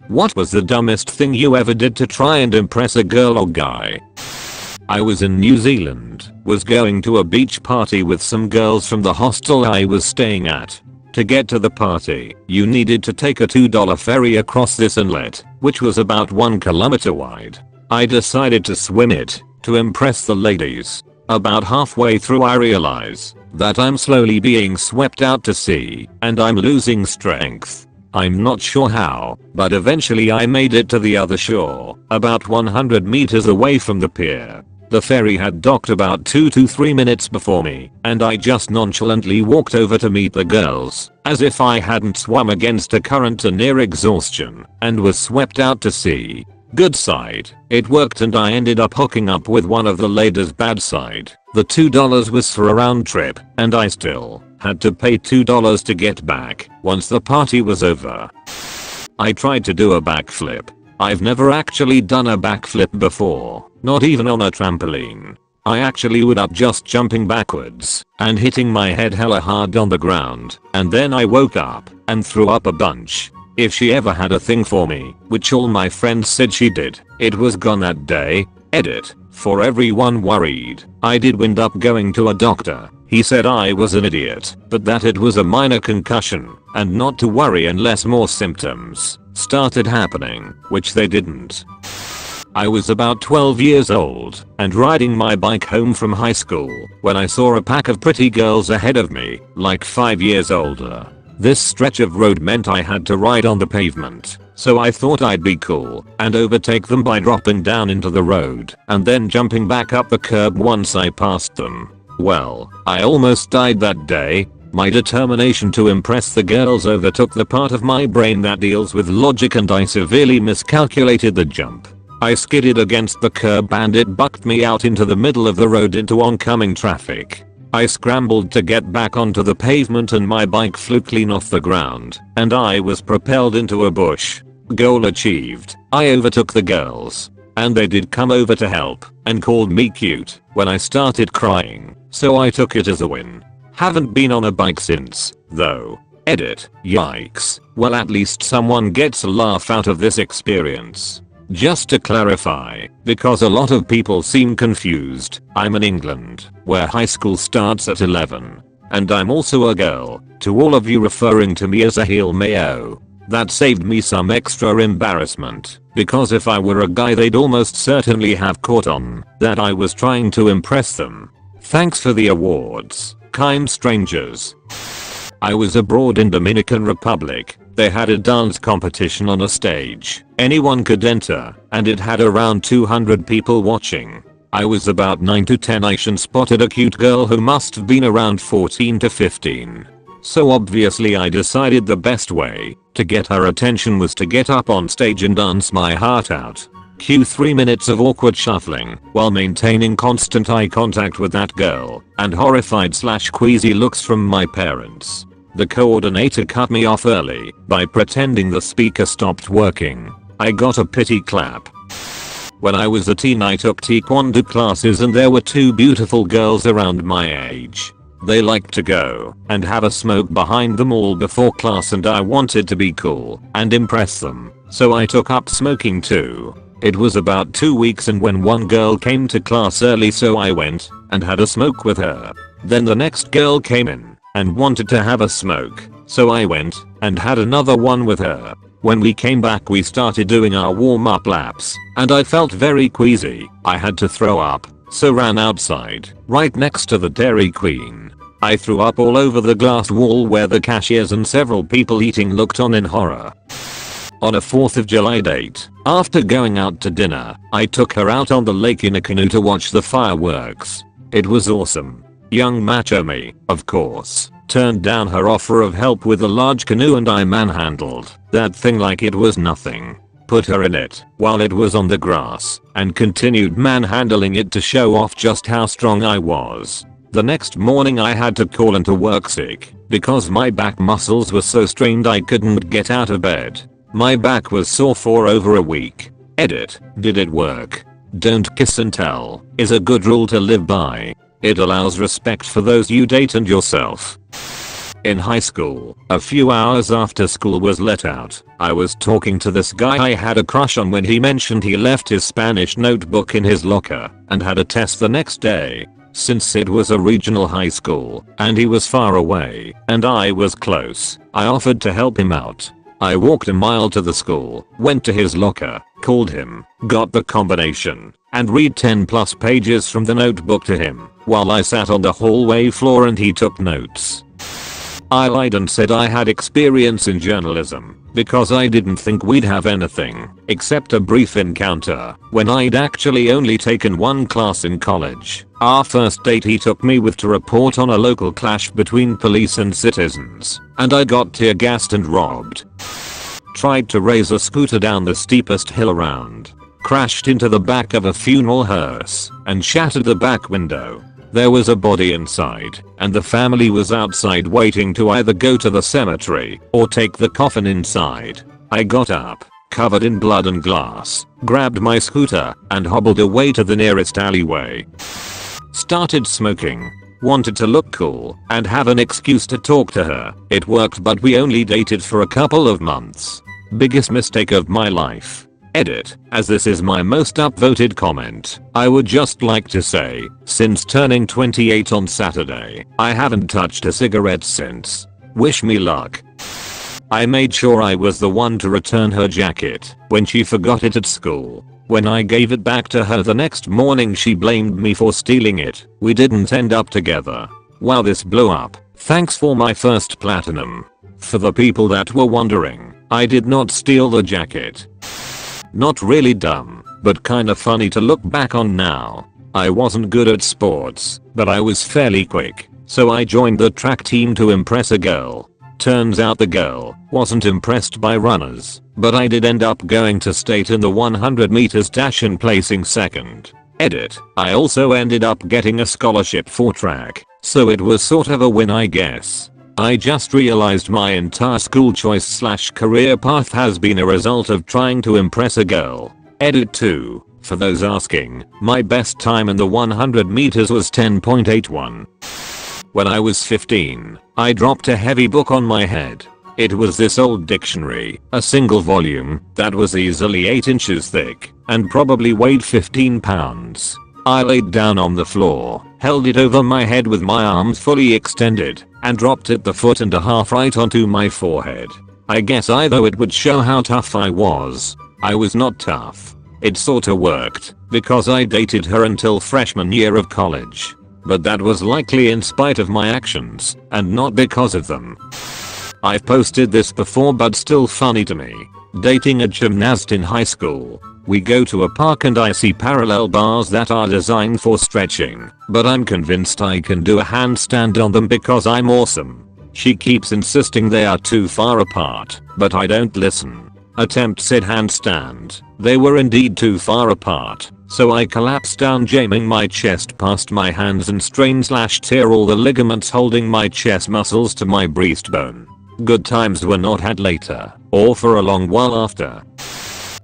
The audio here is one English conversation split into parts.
What was the dumbest thing you ever did to try and impress a girl or guy? I was in New Zealand, was going to a beach party with some girls from the hostel I was staying at. To get to the party, you needed to take a $2 ferry across this inlet, which was about 1 kilometer wide. I decided to swim it, to impress the ladies. About halfway through I realize that I'm slowly being swept out to sea, and I'm losing strength. I'm not sure how, but eventually I made it to the other shore, about 100 meters away from the pier. The ferry had docked about 2 to 3 minutes before me, and I just nonchalantly walked over to meet the girls, as if I hadn't swum against a current to near exhaustion, and was swept out to sea. Good side, it worked and I ended up hooking up with one of the ladies. Bad side, the $2 was for a round trip, and I still had to pay $2 to get back once the party was over. I tried to do a backflip. I've never actually done a backflip before, not even on a trampoline. I actually would up just jumping backwards and hitting my head hella hard on the ground, and then I woke up and threw up a bunch. If she ever had a thing for me, which all my friends said she did, it was gone that day. Edit. For everyone worried, I did wind up going to a doctor. He said I was an idiot, but that it was a minor concussion, and not to worry unless more symptoms started happening, which they didn't. I was about 12 years old and riding my bike home from high school when I saw a pack of pretty girls ahead of me, like 5 years older. This stretch of road meant I had to ride on the pavement, so I thought I'd be cool and overtake them by dropping down into the road and then jumping back up the curb once I passed them. Well, I almost died that day. My determination to impress the girls overtook the part of my brain that deals with logic, and I severely miscalculated the jump. I skidded against the curb and it bucked me out into the middle of the road into oncoming traffic. I scrambled to get back onto the pavement and my bike flew clean off the ground, and I was propelled into a bush. Goal achieved. I overtook the girls, and they did come over to help and called me cute when I started crying, so I took it as a win. Haven't been on a bike since, though. Edit. Yikes. Well, at least someone gets a laugh out of this experience. Just to clarify, because a lot of people seem confused, I'm in England, where high school starts at 11. And I'm also a girl, to all of you referring to me as a heel mayo. That saved me some extra embarrassment, because if I were a guy they'd almost certainly have caught on that I was trying to impress them. Thanks for the awards, kind strangers. I was abroad in Dominican Republic. They had a dance competition on a stage. Anyone could enter, and it had around 200 people watching. I was about 9 to 10 and spotted a cute girl who must have been around 14 to 15. So obviously I decided the best way to get her attention was to get up on stage and dance my heart out. Cue 3 minutes of awkward shuffling while maintaining constant eye contact with that girl and horrified/queasy looks from my parents. The coordinator cut me off early by pretending the speaker stopped working. I got a pity clap. When I was a teen I took taekwondo classes and there were 2 beautiful girls around my age. They liked to go and have a smoke behind them all before class, and I wanted to be cool and impress them, so I took up smoking too. It was about 2 weeks, and when one girl came to class early, so I went and had a smoke with her. Then the next girl came in and wanted to have a smoke, so I went and had another one with her. When we came back we started doing our warm-up laps, and I felt very queasy. I had to throw up, so ran outside, right next to the Dairy Queen. I threw up all over the glass wall where the cashiers and several people eating looked on in horror. On a 4th of July date, after going out to dinner, I took her out on the lake in a canoe to watch the fireworks. It was awesome. Young macho me, of course, turned down her offer of help with a large canoe, and I manhandled that thing like it was nothing. Put her in it while it was on the grass and continued manhandling it to show off just how strong I was. The next morning I had to call into work sick because my back muscles were so strained I couldn't get out of bed. My back was sore for over a week. Edit. Did it work? Don't kiss and tell is a good rule to live by. It allows respect for those you date and yourself. In high school, a few hours after school was let out, I was talking to this guy I had a crush on when he mentioned he left his Spanish notebook in his locker and had a test the next day. Since it was a regional high school and he was far away and I was close, I offered to help him out. I walked a mile to the school, went to his locker, called him, got the combination, and read 10+ pages from the notebook to him while I sat on the hallway floor and he took notes. I lied and said I had experience in journalism because I didn't think we'd have anything except a brief encounter when I'd actually only taken one class in college. Our first date he took me with to report on a local clash between police and citizens, and I got tear gassed and robbed. Tried to race a scooter down the steepest hill around, crashed into the back of a funeral hearse and shattered the back window. There was a body inside, and the family was outside waiting to either go to the cemetery or take the coffin inside. I got up, covered in blood and glass, grabbed my scooter, and hobbled away to the nearest alleyway. Started smoking. Wanted to look cool and have an excuse to talk to her. It worked, but we only dated for a couple of months. Biggest mistake of my life. Edit, as this is my most upvoted comment, I would just like to say, since turning 28 on Saturday, I haven't touched a cigarette since. Wish me luck. I made sure I was the one to return her jacket when she forgot it at school. When I gave it back to her the next morning she blamed me for stealing it. We didn't end up together. Wow, this blew up. Thanks for my first platinum. For the people that were wondering, I did not steal the jacket. Not really dumb, but kinda funny to look back on now. I wasn't good at sports, but I was fairly quick, so I joined the track team to impress a girl. Turns out the girl wasn't impressed by runners, but I did end up going to state in the 100 meters dash and placing second. Edit, I also ended up getting a scholarship for track, so it was sort of a win, I guess. I just realized my entire school choice / career path has been a result of trying to impress a girl. Edit 2, for those asking, my best time in the 100 meters was 10.81. When I was 15, I dropped a heavy book on my head. It was this old dictionary, a single volume, that was easily 8 inches thick, and probably weighed 15 pounds. I laid down on the floor, held it over my head with my arms fully extended, and dropped it the 1.5 feet right onto my forehead. I guess I thought it would show how tough I was. I was not tough. It sorta worked, because I dated her until freshman year of college. But that was likely in spite of my actions, and not because of them. I've posted this before but still funny to me. Dating a gymnast in high school. We go to a park and I see parallel bars that are designed for stretching, but I'm convinced I can do a handstand on them because I'm awesome. She keeps insisting they are too far apart, but I don't listen. Attempt said handstand. They were indeed too far apart, so I collapsed down, jamming my chest past my hands and strain / tear all the ligaments holding my chest muscles to my breastbone. Good times were not had later, or for a long while after.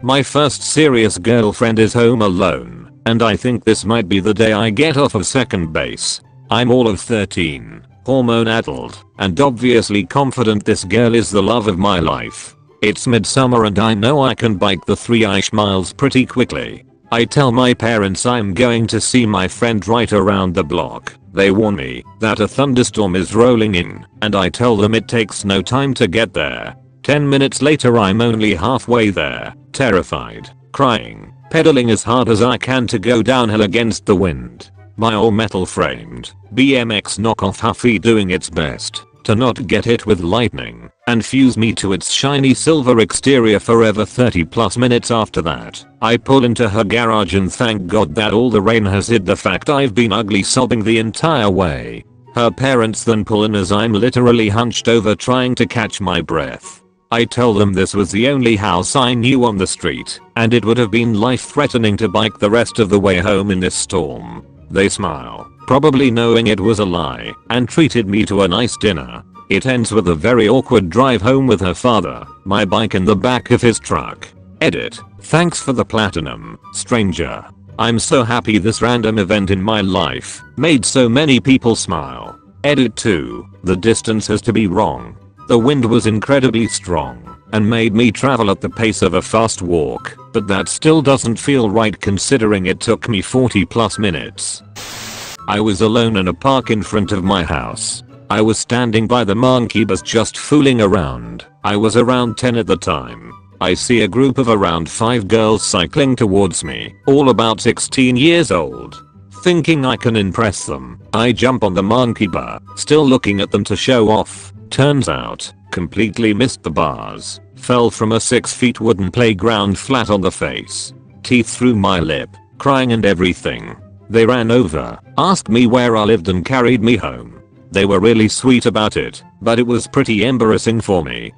My first serious girlfriend is home alone, and I think this might be the day I get off of second base. I'm all of 13, hormone addled, and obviously confident this girl is the love of my life. It's midsummer and I know I can bike the 3-ish miles pretty quickly. I tell my parents I'm going to see my friend right around the block. They warn me that a thunderstorm is rolling in, and I tell them it takes no time to get there. 10 minutes later I'm only halfway there, terrified, crying, pedaling as hard as I can to go downhill against the wind. My all metal framed BMX knockoff Huffy doing its best to not get hit with lightning and fuse me to its shiny silver exterior forever. 30+ minutes after that, I pull into her garage and thank God that all the rain has hid the fact I've been ugly sobbing the entire way. Her parents then pull in as I'm literally hunched over trying to catch my breath. I tell them this was the only house I knew on the street, and it would have been life-threatening to bike the rest of the way home in this storm. They smile, probably knowing it was a lie, and treated me to a nice dinner. It ends with a very awkward drive home with her father, my bike in the back of his truck. Edit, thanks for the platinum, stranger. I'm so happy this random event in my life made so many people smile. Edit 2. The distance has to be wrong. The wind was incredibly strong and made me travel at the pace of a fast walk, but that still doesn't feel right considering it took me 40+ minutes. I was alone in a park in front of my house. I was standing by the monkey bus just fooling around. I was around 10 at the time. I see a group of around 5 girls cycling towards me, all about 16 years old. Thinking I can impress them, I jump on the monkey bar, still looking at them to show off. Turns out, completely missed the bars, fell from a 6 feet wooden playground flat on the face. Teeth through my lip, crying and everything. They ran over, asked me where I lived and carried me home. They were really sweet about it, but it was pretty embarrassing for me.